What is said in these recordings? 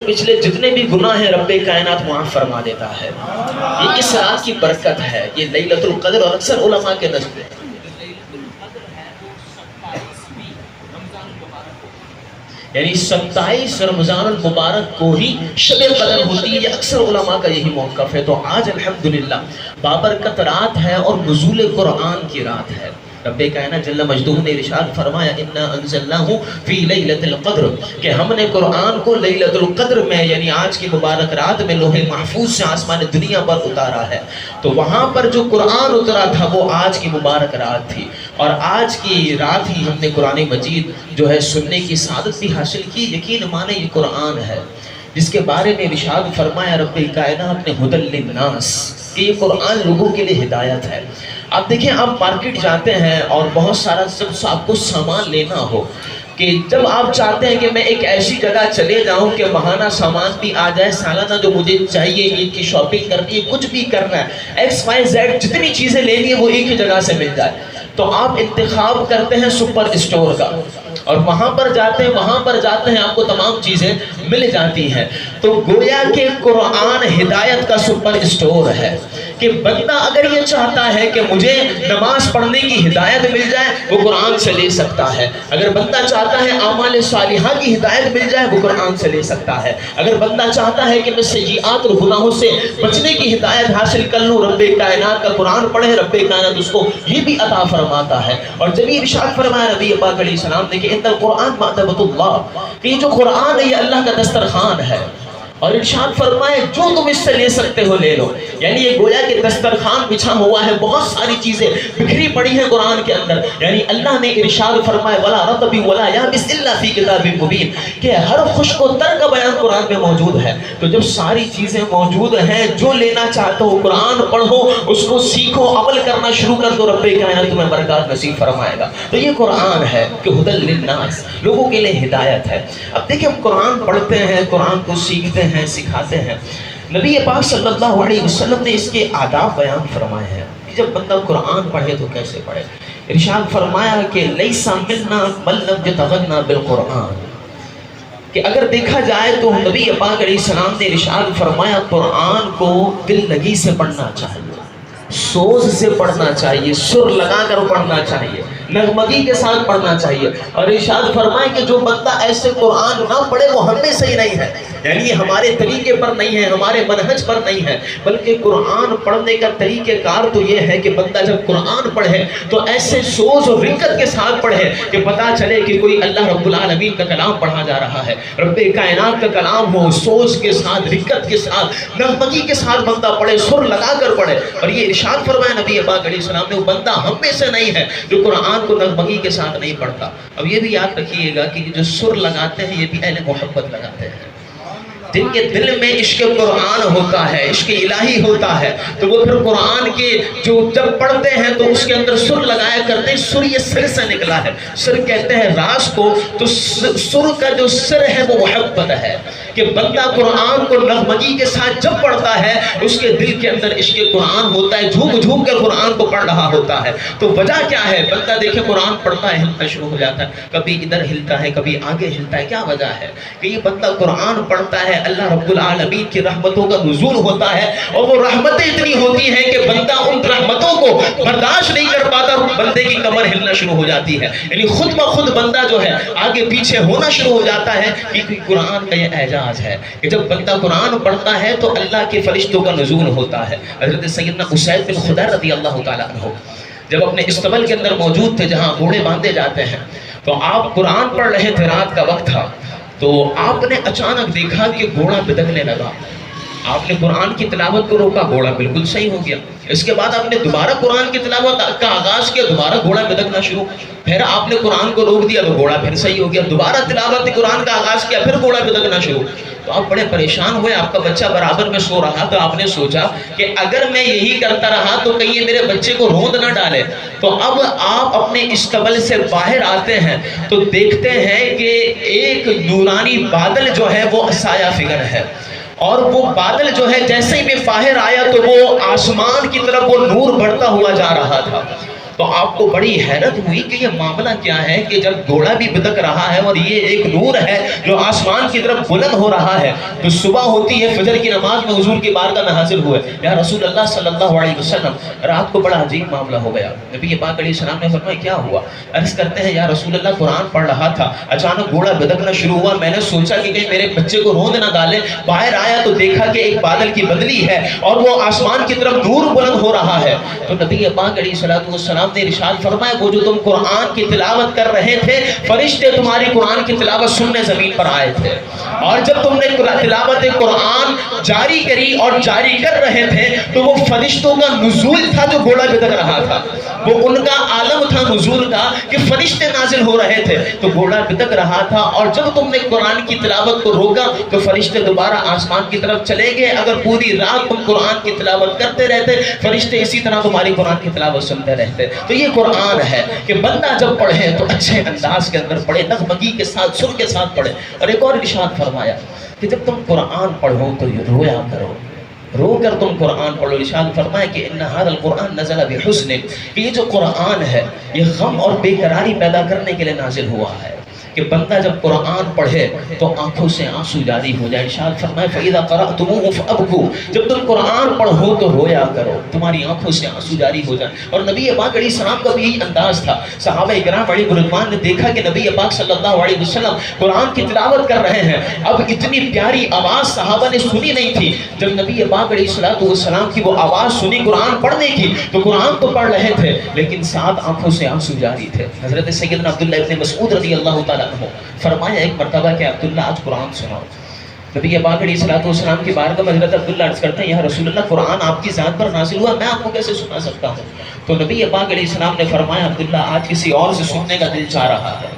پچھلے جتنے بھی گناہ ہیں رب کائنات معاف فرما دیتا ہے. یہ اس رات کی برکت ہے. یہ لیلۃ القدر اور اکثر علماء کے نزد یعنی 27 رمضان المبارک کو ہی شب قدر ہوتی ہے. یہ اکثر علماء کا یہی موقف ہے. تو آج الحمدللہ بابرکت رات ہے اور نزول قرآن کی رات ہے. رب کائنات جل مجدہ نے ارشاد فرمایا انا انزلناہ فی لیلۃ القدر کہ ہم نے قرآن کو لیلۃ القدر میں یعنی آج کی مبارک رات میں لوح محفوظ سے آسمان دنیا پر اتارا ہے. تو وہاں پر جو قرآن اترا تھا وہ آج کی مبارک رات تھی اور آج کی رات ہی ہم نے قرآن مجید جو ہے سننے کی سعادت بھی حاصل کی. یقین مانے یہ قرآن ہے جس کے بارے میں ارشاد فرمایا رب کائنات نے ہدی للناس کہ یہ قرآن لوگوں کے لیے ہدایت ہے. آپ دیکھیں آپ مارکیٹ جاتے ہیں اور بہت سارا جب آپ کو سامان لینا ہو کہ جب آپ چاہتے ہیں کہ میں ایک ایسی جگہ چلے جاؤں کہ ماہانہ سامان بھی آ جائے, سالانہ جو مجھے چاہیے عید کی شاپنگ کرنی ہے, کچھ بھی کرنا ہے, XYZ جتنی چیزیں لینی ہے وہ ایک ہی جگہ سے مل جائے, تو آپ انتخاب کرتے ہیں سپر اسٹور کا اور وہاں پر جاتے ہیں آپ کو تمام چیزیں مل جاتی ہیں. تو گویا کہ قرآن ہدایت کا سپر اسٹور ہے کہ بندہ اگر یہ چاہتا ہے کہ مجھے نماز پڑھنے کی ہدایت مل جائے وہ قرآن سے لے سکتا ہے. اگر بندہ چاہتا ہے اعمال صالحہ کی ہدایت مل جائے وہ قرآن سے لے سکتا ہے. اگر بندہ چاہتا ہے کہ میں سیئات اور گناہوں سے بچنے کی ہدایت حاصل کر لوں, رب کائنات کا قرآن پڑھے, رب کائنات اس کو یہ بھی عطا فرماتا ہے. اور جب یہ ارشاد فرمایا نبی پاک علیہ السلام نے کہ ان القرآن مأدبۃ اللہ کہ یہ جو قرآن ہے یہ اللہ کا دسترخوان ہے, اور ارشاد فرمائے جو تم اس سے لے سکتے ہو لے لو. یعنی یہ گویا کہ دسترخوان بچھا ہوا ہے, بہت ساری چیزیں بکھری پڑی ہیں قرآن کے اندر. یعنی اللہ نے ارشاد فرمائے ولا رطب ولا یابس الا فی کتاب مبین کہ ہر خشک و تر کا بیان قرآن میں موجود ہے. تو جب ساری چیزیں موجود ہیں, جو لینا چاہتے ہو قرآن پڑھو, اس کو سیکھو, عمل کرنا شروع کر دو, رب کائنات تمہیں برکات نصیب فرمائے گا. تو یہ قرآن ہے کہ ہدی للناس, لوگوں کے لیے ہدایت ہے. اب دیکھیں ہم قرآن پڑھتے ہیں, قرآن کو سیکھتے ہیں, سکھاتے ہیں. نبی پاک صلی اللہ علیہ وسلم نے اس کے آداب بیان فرمائے ہیں کہ جب بندہ قرآن پڑھے تو کیسے پڑھے. ارشاد فرمایا کہ لیس منا من لم یتغنى بالقرآن کہ اگر دیکھا جائے تو نبی پاک علیہ السلام نے ارشاد فرمایا قرآن کو دل لگی سے پڑھنا چاہیے, سوز سے پڑھنا چاہیے, سر لگا کر پڑھنا چاہیے, نغمگی کے ساتھ پڑھنا چاہیے. اور ارشاد فرمائے کہ جو بندہ ایسے قرآن نہ پڑھے وہ ہم میں صحیح نہیں ہے. یعنی یہ ہمارے طریقے پر نہیں ہے, ہمارے منہج پر نہیں ہے, بلکہ قرآن پڑھنے کا طریقہ کار تو یہ ہے کہ بندہ جب قرآن پڑھے تو ایسے سوز اور رقت کے ساتھ پڑھے کہ پتہ چلے کہ کوئی اللہ رب العالمین کا کلام پڑھا جا رہا ہے, رب کائنات کا کلام ہو, سوز کے ساتھ, رقت کے ساتھ, نغمگی کے ساتھ بندہ پڑھے, سر لگا کر پڑھے. اور یہ ارشاد فرمایا نبی پاک علیہ السلام نے وہ بندہ ہم میں سے نہیں ہے جو قرآن کو نغمگی کے ساتھ نہیں پڑھتا. اب یہ بھی یاد رکھیے گا کہ جو سر لگاتے ہیں یہ بھی اہل محبت لگاتے ہیں, جن کے دل میں عشق قرآن ہوتا ہے, عشق الہی ہوتا ہے, تو وہ پھر قرآن کے جو جب پڑھتے ہیں تو اس کے اندر سر لگایا کرتے ہیں. سر یہ سر سے نکلا ہے, سر کہتے ہیں راز کو, تو سر کا جو سر ہے وہ محبت ہے کہ بندہ قرآن کو نغمگی کے ساتھ جب پڑھتا ہے اس کے دل کے اندر عشق قرآن ہوتا ہے, جھوم جھوم کر قرآن کو پڑھ رہا ہوتا ہے. تو وجہ کیا ہے, بندہ دیکھے قرآن پڑھتا ہے ہلنا شروع ہو جاتا ہے, کبھی ادھر ہلتا ہے کبھی آگے ہلتا ہے. کیا وجہ ہے کہ یہ بندہ قرآن پڑھتا ہے, اللہ رب العالمین کی رحمتوں کا نزول ہوتا ہے, اور وہ رحمتیں اتنی ہوتی ہیں کہ بندہ ان رحمتوں کو برداشت نہیں کر پاتا, بندے کی کمر ہلنا شروع ہو جاتی ہے. یعنی خود بخود بندہ جو ہے آگے پیچھے ہونا شروع ہو جاتا ہے. کہ قرآن کا یہ اعجاز ہے کہ جب بندہ قرآن پڑھتا ہے تو اللہ کے فرشتوں کا نزول ہوتا ہے. حضرت سیدنا اسید بن خدیر رضی اللہ تعالیٰ عنہ جب اپنے استبل کے اندر موجود تھے جہاں گھوڑے باندھے جاتے ہیں, تو آپ قرآن پڑھ رہے تھے, رات کا وقت تھا, تو آپ نے اچانک دیکھا کہ گھوڑا بدکنے لگا. آپ نے قرآن کی تلاوت کو روکا, گھوڑا بالکل صحیح ہو گیا. اس کے بعد آپ نے دوبارہ قرآن کی تلاوت کا آغاز کیا, دوبارہ گھوڑا بدکنا شروع. پھر آپ نے قرآن کو روک دیا تو گھوڑا پھر صحیح ہو گیا. دوبارہ تلاوت قرآن کا آغاز کیا, پھر گھوڑا بدکنا شروع. تو آپ بڑے پریشان ہوئے, آپ کا بچہ برابر میں سو رہا, تو آپ نے سوچا کہ اگر میں یہی کرتا رہا تو کہیں یہ میرے بچے کو روند نہ ڈالے. تو اب آپ اپنے استبل سے باہر آتے ہیں تو دیکھتے ہیں کہ ایک نورانی بادل جو ہے وہ سایہ فگر ہے, اور وہ بادل جو ہے جیسے ہی میں باہر آیا تو وہ آسمان کی طرف وہ نور بڑھتا ہوا جا رہا تھا. تو آپ کو بڑی حیرت ہوئی کہ یہ معاملہ کیا ہے کہ جب گھوڑا بھی بدک رہا ہے اور یہ ایک نور ہے جو آسمان کی طرف بلند ہو رہا ہے. تو صبح ہوتی ہے، فجر کی نماز میں حضور کی بارگاہ میں حاضر ہوئے. یا رسول اللہ صلی اللہ علیہ وسلم، رات کو بڑا عجیب معاملہ ہو گیا. نبی پاک علیہ السلام نے فرمایا کیا ہوا؟ عرض کرتے ہیں یا رسول اللہ قرآن پڑھ رہا تھا، اچانک گھوڑا بدکنا شروع ہوا. میں نے سوچا کہ کہیں میرے بچے کو روند نہ ڈالے. باہر آیا تو دیکھا کہ ایک بادل کی بدلی ہے اور وہ آسمان کی طرف دور بلند ہو رہا ہے. تو نبی پاک علیہ السلام نے ارشاد فرمایا وہ جو تم قرآن کی تلاوت کر رہے تھے، فرشتے تمہاری قرآن کی تلاوت سننے زمین پر آئے تھے. اور جب تم نے تلاوت قرآن جاری کری اور جاری کر رہے تھے تو وہ فرشتوں کا نزول تھا جو گھوڑا بدک رہا تھا. وہ ان کا عالم تھا نزول کا کہ فرشتے نازل ہو رہے تھے تو گھوڑا بدک رہا تھا. اور جب تم نے قرآن کی تلاوت کو روکا تو فرشتے دوبارہ آسمان کی طرف چلے گئے. اگر پوری رات تم قرآن کی تلاوت کرتے رہتے، فرشتے اسی طرح تمہاری قرآن کی تلاوت سنتے رہتے. تو یہ قرآن ہے کہ بندہ جب پڑھے تو اچھے انداز کے اندر پڑھے، نغمگی کے ساتھ، سر کے ساتھ پڑھے. اور ایک اور ارشاد فرمایا کہ جب تم قرآن پڑھو تو یہ رویا کرو، رو کر تم قرآن پڑھو. ارشاد فرمایا کہ ان هذا القرآن نزل بحزن، کہ یہ جو قرآن ہے یہ غم اور بے قراری پیدا کرنے کے لیے نازل ہوا ہے کہ بندہ جب قرآن پڑھے تو آنکھوں سے آنسو جاری ہو جائے. ارشاد فرمایا فَإِذَا قَرَأْتُمُوهُ فَأَبْكُوا، جب تم قرآن پڑھو تو رویا کرو، تمہاری آنکھوں سے آنسو جاری ہو جائے. اور نبی پاک علیہ السلام کا بھی یہی انداز تھا. صحابہ کرام علی رضوان نے دیکھا کہ نبی پاک صلی اللہ علیہ وسلم قرآن کی تلاوت کر رہے ہیں. اب اتنی پیاری آواز صحابہ نے سنی نہیں تھی. جب نبی پاک علیہ السلام کی وہ آواز سنی قرآن پڑھنے کی تو قرآن تو پڑھ رہے تھے لیکن ساتھ آنکھوں سے آنسو جاری تھے. حضرت سیدنا عبداللہ ابن مسعود رضی اللہ تعالیٰ فرمایا ایک مرتبہ کہ عبداللہ آج قرآن سناؤ. نبی پاک علیہ السلام کی بارگاہ میں حضرت عبداللہ عرض کرتے ہیں یا رسول اللہ قرآن آپ کی ذات پر نازل ہوا، میں آپ کو کیسے سنا سکتا ہوں؟ تو نبی پاک علیہ السلام نے فرمایا عبداللہ آج کسی اور سے سننے کا دل چاہ رہا ہے،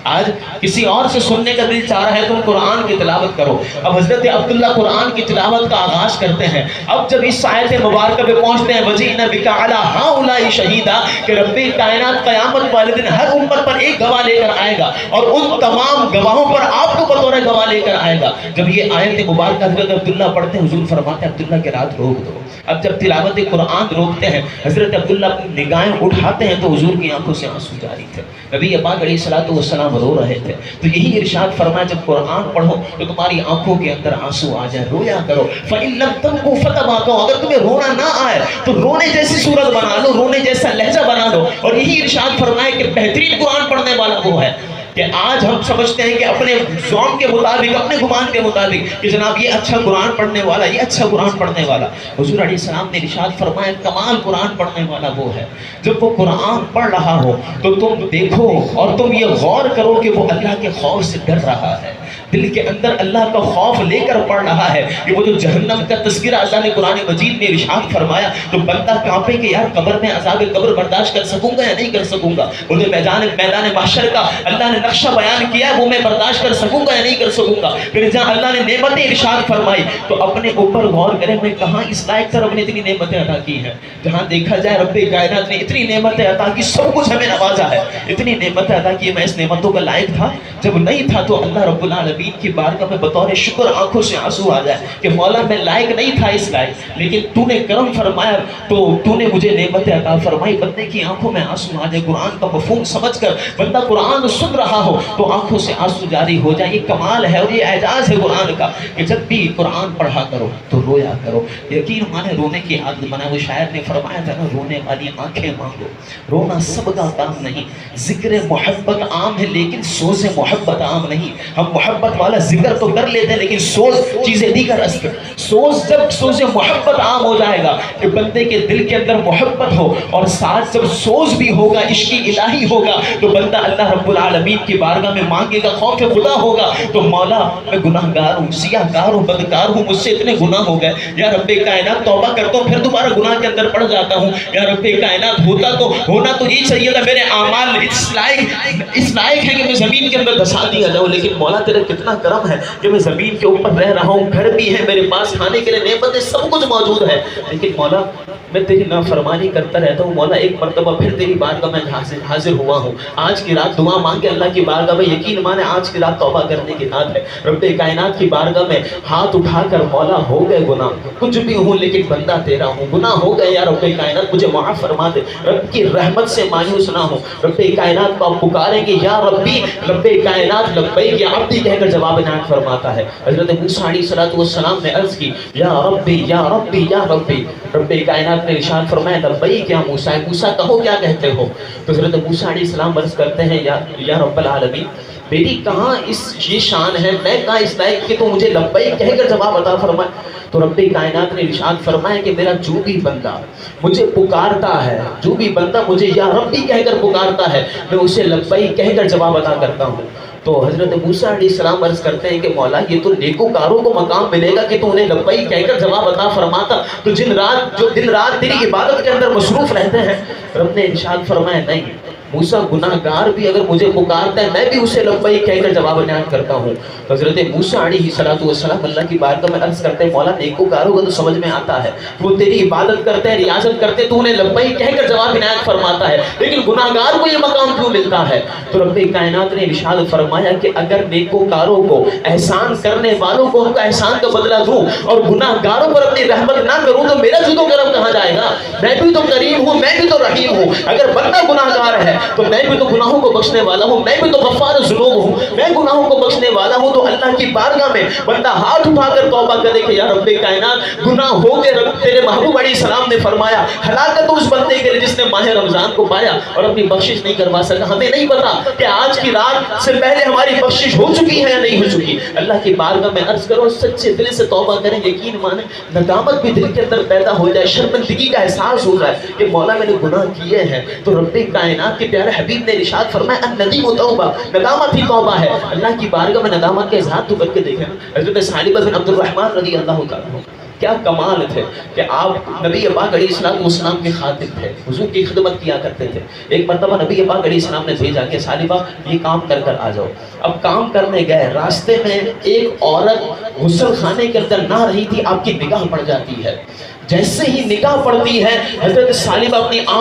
آج کسی اور سے سننے کا دل چاہ رہا ہے، تم قرآن کی تلاوت کرو. اب حضرت عبداللہ قرآن کی تلاوت کا آغاز کرتے ہیں. اب جب اس آیت مبارکہ پہ پہنچتے ہیں وَجِئْنَا بِكَ عَلَىٰ هَٰؤُلَاءِ شَهِيدًا، کہ رب کائنات قیامت والے دن ہر امت پر ایک گواہ لے کر آئے گا اور ان تمام گواہوں پر آپ کو بطور گواہ لے کر آئے گا. جب یہ آیت مبارکہ حضرت عبداللہ پڑھتے ہیں حضور فرماتے ہیں عبداللہ کے رات روک دو. اب جب تلاوت قرآن روکتے ہیں حضرت عبداللہ اپنی نگاہیں اٹھاتے ہیں تو حضور کی آنکھوں سے آنسو جاری تھے. نبی پاک علیہ السلام رو رہے تھے. تو یہی ارشاد فرمایا جب قرآن پڑھو تو تمہاری آنکھوں کے اندر آنسو آ جائے، رویا کرو. فَإِن لَمْ تَبْكُوا فَتَبَاكَوْا، اگر تمہیں رونا نہ آئے تو رونے جیسی صورت بنا لو، رونے جیسا لہجہ بنا لو. اور یہی ارشاد فرمایا کہ بہترین قرآن پڑھنے والا وہ ہے کہ آج ہم سمجھتے ہیں کہ اپنے ذوق کے مطابق، اپنے گمان کے مطابق کہ جناب یہ اچھا قرآن پڑھنے والا، یہ اچھا قرآن پڑھنے والا. حضور علیہ السلام نے ارشاد فرمایا کمال قرآن پڑھنے والا وہ ہے جب وہ قرآن پڑھ رہا ہو تو تم دیکھو اور تم یہ غور کرو کہ وہ اللہ کے خوف سے ڈر رہا ہے، دل کے اندر اللہ کا خوف لے کر پڑھ رہا ہے. کہ وہ جو جہنم کا تذکرہ اللہ نے قرآن مجید میں ارشاد فرمایا تو بندہ کانپے کہ یار قبر میں عذاب قبر برداشت کر سکوں گا یا نہیں کر سکوں گا. وہ جو میدان محشر کا اللہ نے نقشہ بیان کیا وہ میں برداشت کر سکوں گا یا نہیں کر سکوں گا. پھر جہاں اللہ نے نعمتیں ارشاد فرمائی تو اپنے اوپر غور کریں میں کہاں اس لائق سے رب نے اتنی نعمتیں عطا کی ہیں. جہاں دیکھا جائے رب کائنات نے اتنی نعمتیں عطا کی، سب کچھ ہمیں نوازا ہے، اتنی نعمتیں عطا کی. میں اس نعمتوں کا لائق تھا؟ جب نہیں تھا تو اللہ رب العالمین کی بارگاہ میں بطور شکر آنکھوں سے آنسو آ جائے کہ مولا میں لائق نہیں تھا اس لائق، لیکن تو نے کرم فرمایا تو تو نے مجھے نعمتیں عطا فرمائی. بندے کی آنکھوں میں آنسو آ جائے، قرآن کا مفہوم سمجھ کر بندہ قرآن سن رہا ہو تو آنکھوں سے آنسو جاری ہو جائے. یہ کمال ہے اور یہ اعجاز ہے قرآن کا کہ جب بھی قرآن پڑھا کرو تو رویا کرو. یقین مانے رونے کی عادت بنا. وہ شاعر نے فرمایا تھا نا رونے والی آنکھیں مانگو، رونا سب کا کام نہیں. ذکر محبت عام ہے لیکن سوز محبت عام نہیں. ہم محبت والا ذکر تو کر لیتے ہیں لیکن سوز چیزیں دیگر اثر. جب سوز محبت عام ہو جائے گا کہ بندے کے دل کے اندر محبت ہو اور ساتھ جب سوز بھی ہوگا، عشق الہی ہوگا تو بندہ اللہ رب العالمین کی بارگاہ میں مانگے گا، خوف خدا ہوگا تو مولا میں گناہ گار ہوں، سیاہ کار ہوں، بدکار ہوں، مجھ سے اتنے گناہ ہو گئے، یا رب کائنات توبہ کرتا ہوں پھر دوبارہ گناہ کے اندر پڑ جاتا ہوں. یا رب کائنات ہونا تو یہ چاہیے تھا میرے اعمال اس لائق ہے کہ میں زمین کے اندر دھسا دیا جاؤں، لیکن مولا تیرا کتنا کرم ہے کہ میں زمین کے اوپر رہ رہا ہوں، گھر بھی ہے میرے پاس، کھانے کے لیے نعمتیں سب کچھ موجود ہے، لیکن مولا میں تیری نافرمانی کرتا رہتا ہوں، مولا ایک مرتبہ پھر تیری بارگاہ میں حاضر ہوا ہوں، آج کی رات دعا مانگے اللہ کی بارگاہ میں، یقین مانے آج کی رات توبہ کرنے کی رات ہے، رب کائنات کی بارگاہ میں ہاتھ اٹھا کر مولا ہو گئے گناہ، کچھ بھی ہوں لیکن بندہ تیرا ہوں، گناہ ہو گئے یا رب کائنات مجھے معاف فرما دے، رب کی رحمت سے مایوس نہ ہوں، رب کائنات کو آپ پکاریں گے یا ربی، رب کائنات لبیک یا عبدی کہہ کر جواب عنایت فرماتا ہے۔ حضرت موسیٰ علیہ السلام نے عرض کی یا ربی یا ربی یا ربی، رب کائنات نے ارشاد فرمایا لبیک یا موسیٰ، موسیٰ کہو کیا کہتے ہو؟ تو حضرت موسیٰ علیہ السلام عرض کرتے ہیں یا رب العالمین، میری کہاں یہ شان ہے، میں کہاں اس لائق کہ تو مجھے لبیک کہہ کر جواب عطا فرمائے؟ تو رب کائنات نے ارشاد فرمایا کہ میرا جو بھی بندہ مجھے پکارتا ہے، جو بھی بندہ مجھے یا ربی کہہ کر پکارتا ہے، میں اسے لبیک کہہ کر جواب عطا کرتا ہوں۔ تو حضرت موسیٰ علیہ السلام عرض کرتے ہیں کہ مولا یہ تو نیکوکاروں کو مقام ملے گا کہ تو انہیں لبیک کہہ کر جواب عطا فرماتا، تو جو دن رات تیری عبادت کے اندر مصروف رہتے ہیں۔ رب نے ارشاد فرمایا نہیں، موسیٰ گناہگار بھی اگر مجھے پکارتا ہے میں بھی اسے لبیک کہہ کر جواب عنایت کرتا ہوں۔ تو حضرت موسیٰ علیہ السلام اللہ کی بارگاہ میں عرض کرتے ہیں مولا نیکوکاروں کو تو سمجھ میں آتا ہے، وہ تیری عبادت کرتے ہیں، ریاضت کرتے ہیں، تو انہیں لبیک کہہ کر جواب عنایت فرماتا ہے، لیکن گناہگار کو یہ مقام کیوں ملتا ہے؟ تو رب کائنات نے ارشاد فرمایا کہ اگر نیکوکاروں کو، احسان کرنے والوں کو ان کا احسان کا بدلہ دوں اور گناہگاروں پر اپنی رحمت نہ کروں تو میرا جود و کرم کہاں جائے گا؟ میں بھی تو کریم ہوں، میں بھی تو رحیم ہوں، اگر بندہ گناہگار ہے تو میں بھی تو گناہوں کو بخشنے والا ہوں، میں بھی تو غفار ذنوب ہوں، میں گناہوں کو بخشنے والا ہوں۔ تو اللہ کی بارگاہ میں بندہ ہاتھ اٹھا کر توبہ کرے کہ یا رب کائنات گناہ ہو کے تیرے محبوب علیہ السلام نے فرمایا ہلاکت اس بندے کے لیے جس نے ماہ رمضان کو پایا اور اپنی بخشش نہیں کروا سکا۔ ہمیں نہیں پتا کہ آج کی رات سے پہلے ہماری بخشش ہو چکی ہے یا نہیں ہو چکی۔ اللہ کی بارگاہ میں عرض کرو، سچے دل سے توبہ کریں، یقین مانیں ندامت بھی دل کے اندر پیدا ہو جائے، شرمندگی کا احساس ہو جائے کہ مولا میں نے گناہ کیے ہیں۔ تو رب کائنات کے پیارے حبیب نے ارشاد فرمایا الندیم توبہ، ندامت ہی توبہ ہے۔ اللہ کی بارگاہ میں ندامت کا اظہار تو کر کے دیکھیں۔ حضرت ثعلبہ بن عبد الرحمن رضی اللہ تعالیٰ عنہ کیا کمال تھے کہ آپ نبی پاک علیہ السلام کے خادم تھے، حضور کی خدمت کیا کرتے تھے۔ ایک مرتبہ نبی پاک علیہ السلام نے بھیجا کہ ثعلبہ یہ کام کر کر آ جاؤ۔ اب کام کرنے گئے، راستے میں ایک عورت غسل خانے کے اندر نہ رہی تھی، آپ کی نگاہ پڑ جاتی ہے، جیسے ہی نگاہ پڑتی ہے حضرت ثعلبہ اپنی